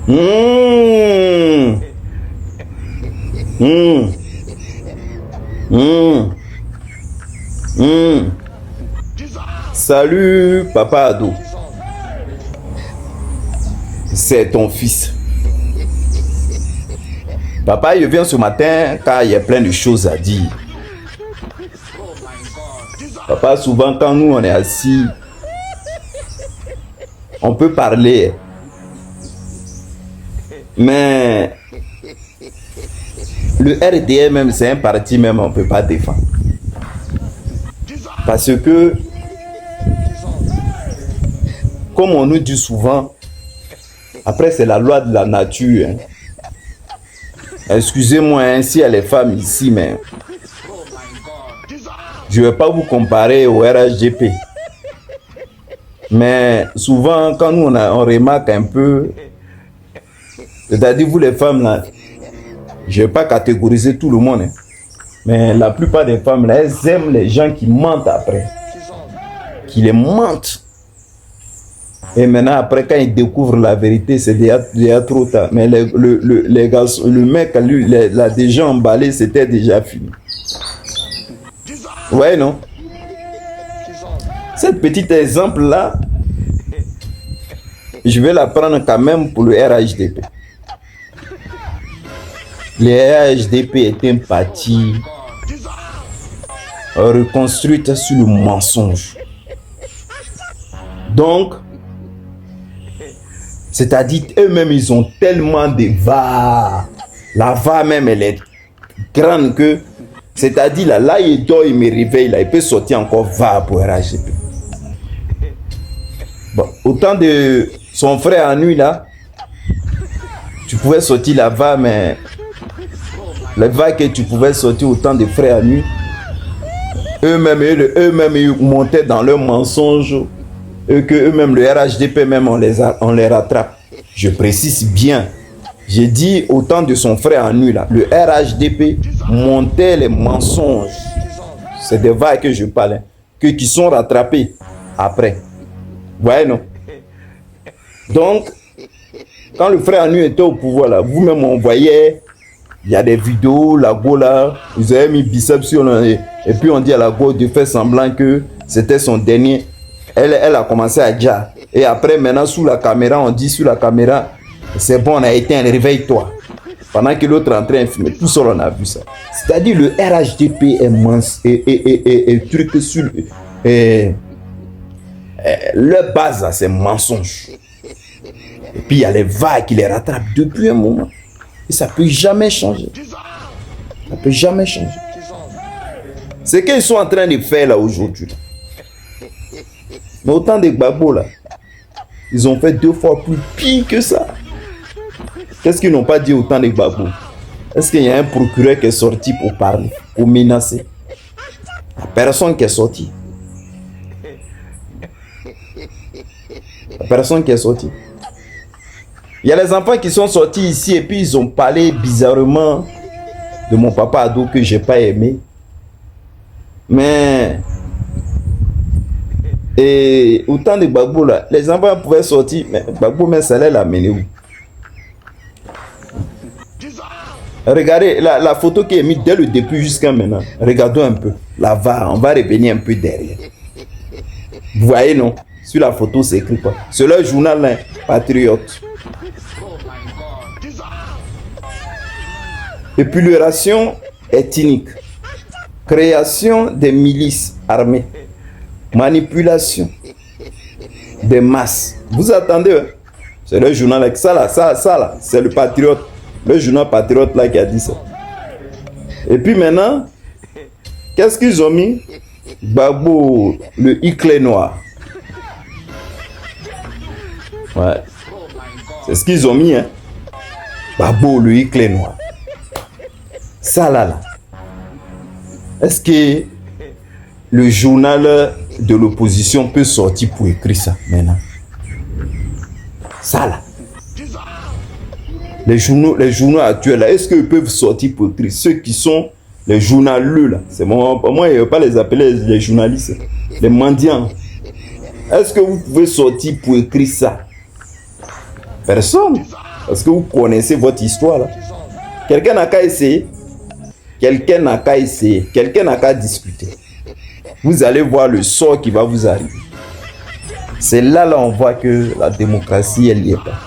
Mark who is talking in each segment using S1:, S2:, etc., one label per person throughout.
S1: Mmh. Mmh. Mmh. Mmh. Salut, papa ado. C'est ton fils. Papa, je viens ce matin car il y a plein de choses à dire. Papa, souvent quand nous on est assis, on peut parler. Mais le RDM même, c'est un parti même, on ne peut pas défendre. Parce que, comme on nous dit souvent, après c'est la loi de la nature. Hein. Excusez-moi hein, s'il y a les femmes ici, mais je ne vais pas vous comparer au RHDP. Mais souvent, quand nous on remarque un peu, c'est-à-dire vous les femmes là, je ne vais pas catégoriser tout le monde, hein, mais la plupart des femmes là, elles aiment les gens qui mentent après, qui les mentent. Et maintenant, après, quand ils découvrent la vérité, c'est déjà trop tard. Mais les garçons, le mec, lui, l'a déjà emballé, c'était déjà fini. Ouais, non? Cette petite exemple-là, je vais la prendre quand même pour le RHDP. Le RHDP est un parti reconstruit sur le mensonge. Donc, c'est-à-dire eux-mêmes, ils ont tellement de VAR. La VAR même, elle est grande que, c'est-à-dire là, il dort, il me réveille, là, il peut sortir encore VAR pour RHDP. Bon, autant de son frère en nuit, là, tu pouvais sortir la VAR, mais les VAR que tu pouvais sortir autant de frères à nuit, eux-mêmes, ils montaient dans leurs mensonges. Et que eux-mêmes, le RHDP, même, on les rattrape. Je précise bien. J'ai dit autant de son frère en nuit là. Le RHDP montait les mensonges. C'est des vagues que je parle. Hein, qui sont rattrapés après. Ouais, non? Donc, quand le frère en nuit était au pouvoir là, vous-même, on voyait, il y a des vidéos, la go là, ils avaient mis biceps sur le, et puis on dit à la go de faire semblant que c'était son dernier. Elle a commencé à dire. Et après, maintenant, sous la caméra, on dit sur la caméra, c'est bon, on a éteint, réveille-toi. Pendant que l'autre est en train de filmer, tout seul, on a vu ça. C'est-à-dire, le RHDP est mince et truc sur. Leur base, c'est mensonge. Et puis, il y a les vagues qui les rattrapent depuis un moment. Et ça ne peut jamais changer. Ça ne peut jamais changer. Ce qu'ils sont en train de faire là aujourd'hui. Mais autant de Gbagbo là, ils ont fait 2 fois plus pire que ça. Qu'est-ce qu'ils n'ont pas dit autant de Gbagbo? Est-ce qu'il y a un procureur qui est sorti pour parler, pour menacer? La personne qui est sortie. La personne qui est sortie. Il y a les enfants qui sont sortis ici et puis ils ont parlé bizarrement de mon papa ado que j'ai pas aimé. Mais et autant de Gbagbo là, les enfants pouvaient sortir, mais Gbagbo mais ça allait l'amener où? Regardez la photo qui est mise dès le début jusqu'à maintenant. Regardons un peu. La VAR, on va revenir un peu derrière. Vous voyez non? Sur la photo c'est écrit quoi? C'est leur journal là, Patriote. Épulation ethnique. Création des milices armées. Manipulation des masses. Vous attendez, hein? C'est le journal avec ça là, c'est le Patriote. Le journal Patriote là qui a dit ça. Et puis maintenant, qu'est-ce qu'ils ont mis? Gbagbo, le Iclé noir. Ouais. C'est ce qu'ils ont mis, hein? Gbagbo, le Iclé noir. Ça là. Est-ce que le journal de l'opposition peut sortir pour écrire ça maintenant? Ça là. Les journaux actuels là, est-ce qu'ils peuvent sortir pour écrire? Ceux qui sont les journaleux là, c'est moi il ne veut pas les appeler les journalistes, les mendiants. Est-ce que vous pouvez sortir pour écrire ça? Personne. Parce que vous connaissez votre histoire là. Quelqu'un n'a qu'à essayer. Quelqu'un n'a qu'à essayer. Quelqu'un n'a qu'à discuter. Vous allez voir le sort qui va vous arriver. C'est là on voit que la démocratie, elle n'y est pas.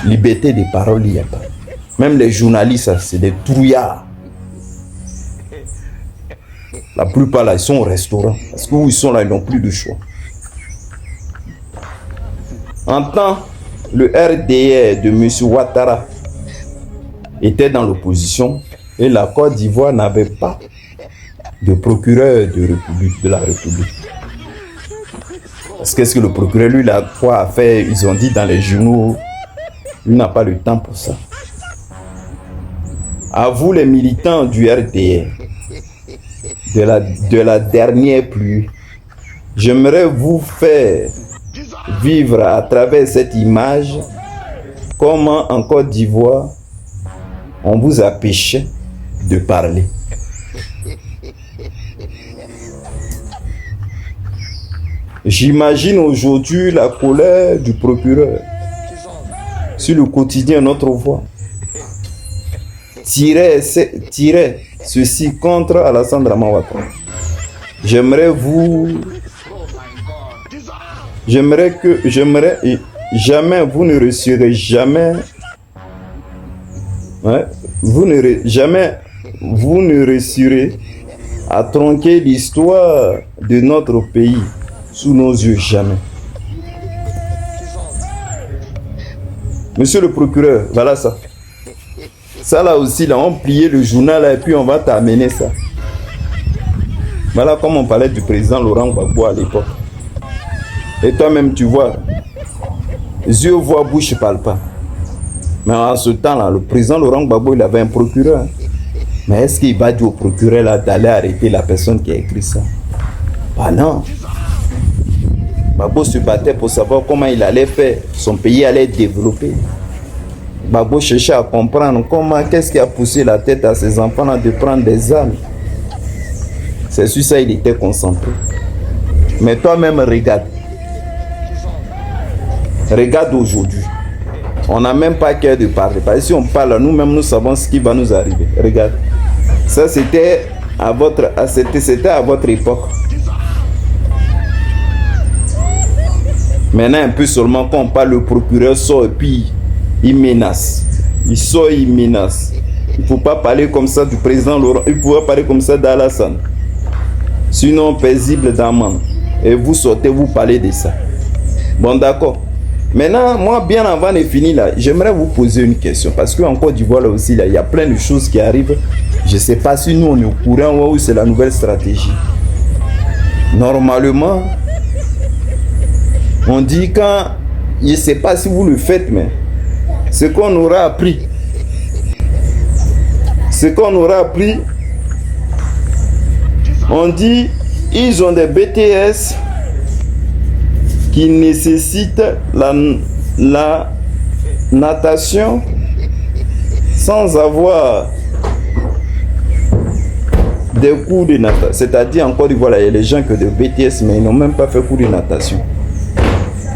S1: Liberté de parole, il n'y a pas. Même les journalistes, c'est des trouillards. La plupart là, ils sont au restaurant. Parce que où ils sont là, ils n'ont plus de choix. En temps, le RDR de M. Ouattara était dans l'opposition et la Côte d'Ivoire n'avait pas de procureur de la République. Parce qu'est-ce que le procureur, lui, il a quoi à faire? Ils ont dit dans les journaux, lui n'a pas le temps pour ça. À vous, les militants du RDR, de la dernière pluie, j'aimerais vous faire vivre à travers cette image comment en Côte d'Ivoire on vous a empêché de parler. J'imagine aujourd'hui la colère du procureur sur le quotidien Notre Voix. Tirer ceci contre Alassane Dramane Ouattara. J'aimerais jamais vous ne réussirez jamais. Ouais, vous ne réussirez à tronquer l'histoire de notre pays sous nos yeux, jamais. Monsieur le procureur, voilà ça. Ça là aussi, là, on pliait le journal là, et puis on va t'amener ça. Voilà comme on parlait du président Laurent Gbagbo à l'époque. Et toi-même, tu vois, yeux voient, bouche parle pas. Mais en ce temps-là, le président Laurent Gbagbo, il avait un procureur. Mais est-ce qu'il va dire au procureur là d'aller arrêter la personne qui a écrit ça? Bah non. Gbagbo se battait pour savoir comment il allait faire. Son pays allait développer. Gbagbo cherchait à comprendre qu'est-ce qui a poussé la tête à ses enfants là de prendre des armes. C'est sur ça qu'il était concentré. Mais toi-même, regarde. Regarde aujourd'hui. On n'a même pas cœur de parler. Parce que si on parle, nous-mêmes, nous savons ce qui va nous arriver. Regarde. Ça, c'était à votre époque. Maintenant, un peu seulement, quand on parle, le procureur sort et puis il menace. Il sort, il menace. Il ne faut pas parler comme ça du président Laurent. Il ne faut pas parler comme ça d'Alassane. Sinon, paisible d'amende. Et vous sortez, vous parlez de ça. Bon, d'accord. Maintenant, moi, bien avant de finir là, j'aimerais vous poser une question. Parce qu'en Côte d'Ivoire, là aussi, là, il y a plein de choses qui arrivent. Je ne sais pas si nous, on est au courant ou c'est la nouvelle stratégie. Normalement, on dit quand, je ne sais pas si vous le faites, mais ce qu'on aura appris, on dit, ils ont des BTS qui nécessitent la natation sans avoir des cours de natation. C'est-à-dire, en Côte d'Ivoire, il y a les gens qui ont des BTS, mais ils n'ont même pas fait cours de natation.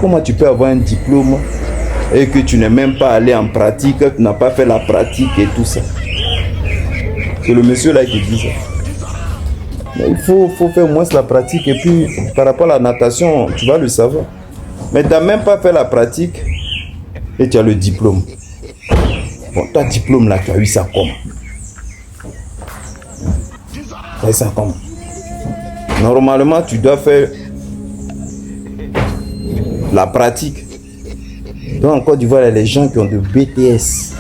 S1: Comment tu peux avoir un diplôme et que tu n'es même pas allé en pratique, tu n'as pas fait la pratique et tout ça? C'est le monsieur là qui dit ça. Mais il faut faire moins la pratique et puis par rapport à la natation, tu vas le savoir. Mais tu n'as même pas fait la pratique et tu as le diplôme. Bon, ton diplôme là, tu as eu ça comment? Tu as eu ça comment? Normalement, tu dois faire la pratique. Donc en Côte d'Ivoire, il y a les gens qui ont de BTS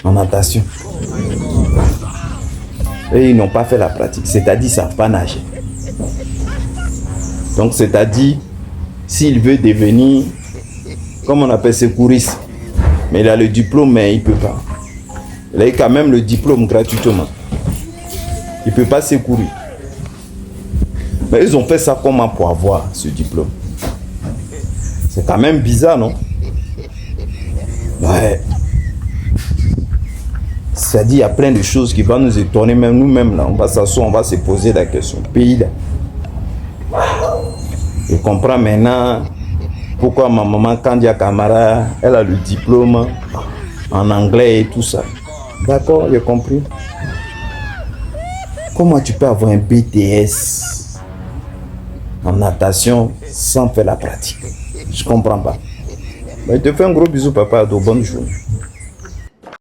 S1: en natation. Et ils n'ont pas fait la pratique. C'est-à-dire qu'ils ne savent pas nager. Donc c'est-à-dire, s'il veut devenir, comme on appelle secouriste, mais il a le diplôme, mais il ne peut pas. Il a quand même le diplôme gratuitement. Il ne peut pas secourir. Mais ils ont fait ça comment pour avoir ce diplôme? C'est quand même bizarre, non? Ouais. C'est-à-dire, il y a plein de choses qui vont nous étonner, même nous-mêmes, là. On va s'asseoir, on va se poser la question. Pays, là. Et comprend maintenant Pourquoi ma maman Kandia Camara, elle a le diplôme en anglais et tout ça. D'accord, j'ai compris. Comment tu peux avoir un BTS en natation sans faire la pratique? Je comprends pas. Mais je te fais un gros bisou, papa. Bonne journée.